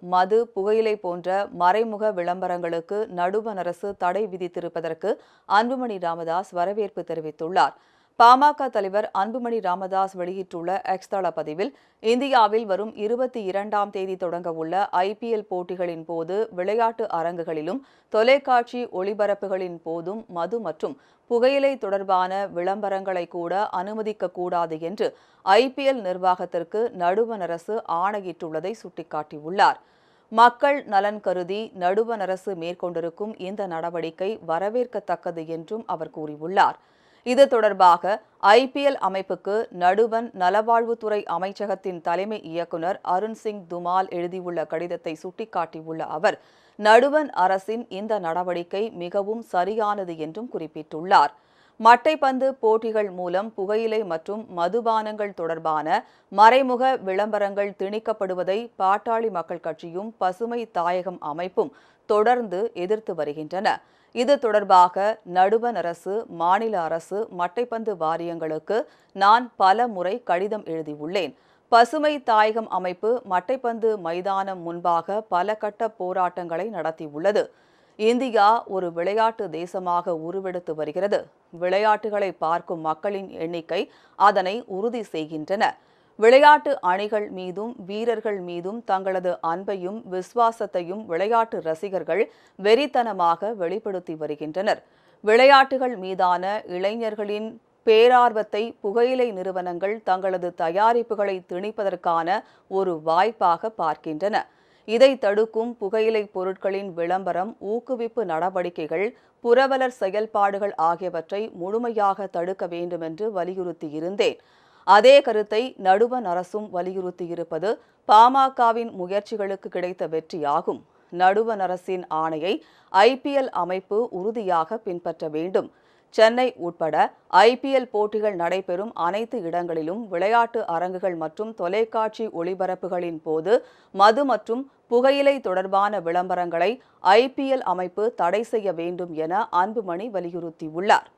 மது, புகையிலை போன்ற மறைமுக விளம்பரங்களுக்கு நடுவண் அரசு தடை விதித்திருப்பதற்கு அன்புமணி ராமதாஸ் வரவேற்பு தெரிவித்துள்ளார். பாமக தலைவர் அன்புமணி ராமதாஸ் வெளியிட்டுள்ள எக்ஸ் தள பதிவில், இந்தியாவில் வரும் 22ஆம் தேதி தொடங்கவுள்ள IPL போட்டிகளின் போது விளையாட்டு அரங்குகளிலும் தொலைக்காட்சி ஒளிபரப்புகளின் போதும் மது மற்றும் புகையிலை தொடர்பான விளம்பரங்களை கூட அனுமதிக்கக்கூடாது என்று IPL நிர்வாகத்திற்கு நடுவண் அரசு ஆணையிட்டுள்ளதை சுட்டிக்காட்டியுள்ளார். மக்கள் நலன் கருதி நடுவண் அரசு மேற்கொண்டிருக்கும் இந்த நடவடிக்கை வரவேற்கத்தக்கது என்றும் அவர் கூறியுள்ளார். இது தொடர்பாக IPL அமைப்புக்கு நடுவண் நலவாழ்வுத்துறை அமைச்சகத்தின் தலைமை இயக்குநர் அருண் சிங் துமால் எழுதியுள்ள கடிதத்தை சுட்டிக்காட்டியுள்ள அவர், நடுவண் அரசின் இந்த நடவடிக்கை மிகவும் சரியானது என்றும் குறிப்பிட்டுள்ளார். மட்டைப்பந்து போட்டிகள் மூலம் புகையிலை மற்றும் மதுபானங்கள் தொடர்பான மறைமுக விளம்பரங்கள் திணிக்கப்படுவதை பாட்டாளி மக்கள் கட்சியும் பசுமை தாயகம் அமைப்பும் தொடர்ந்து எதிர்த்து வருகின்றன. இது தொடர்பாக நடுவண் அரசு, மாநில அரசு, மட்டைப்பந்து வாரியங்களுக்கு நான் பல முறை கடிதம் எழுதியுள்ளேன். பசுமை தாயகம் அமைப்பு மட்டைப்பந்து மைதானம் முன்பாக பல கட்ட போராட்டங்களை நடத்தியுள்ளது. இந்தியா ஒரு விளையாட்டு தேசமாக உருவெடுத்து வருகிறது. விளையாட்டுகளை பார்க்கும் மக்களின் எண்ணிக்கை அதனை உறுதி செய்கின்றன. விளையாட்டு அணிகள் மீதும் வீரர்கள் மீதும் தங்களது அன்பையும் விசுவாசத்தையும் விளையாட்டு ரசிகர்கள் வெறித்தனமாக வெளிப்படுத்தி வருகின்றனர். விளையாட்டுகள் மீதான இளைஞர்களின் பேரார்வத்தை புகையிலை நிறுவனங்கள் தங்களது தயாரிப்புகளை திணிப்பதற்கான ஒரு வாய்ப்பாக பார்க்கின்றன. இதை தடுக்கும் புகையிலை பொருட்களின் விளம்பரம், ஊக்குவிப்பு நடவடிக்கைகள், புரவலர் செயல்பாடுகள் ஆகியவற்றை முழுமையாக தடுக்க வேண்டுமென்று வலியுறுத்தியிருந்தேன். அதே கருத்தை நடுவண் அரசும் வலியுறுத்தியிருப்பது பாமகவின் முயற்சிகளுக்கு கிடைத்த வெற்றியாகும். நடுவண் அரசின் ஆணையை IPL அமைப்பு உறுதியாக பின்பற்ற வேண்டும். சென்னை உட்பட IPL போட்டிகள் நடைபெறும் அனைத்து இடங்களிலும் விளையாட்டு அரங்குகள் மற்றும் தொலைக்காட்சி ஒளிபரப்புகளின் போது மது மற்றும் புகையிலை தொடர்பான விளம்பரங்களை IPL அமைப்பு தடை செய்ய வேண்டும் என அன்புமணி வலியுறுத்தியுள்ளார்.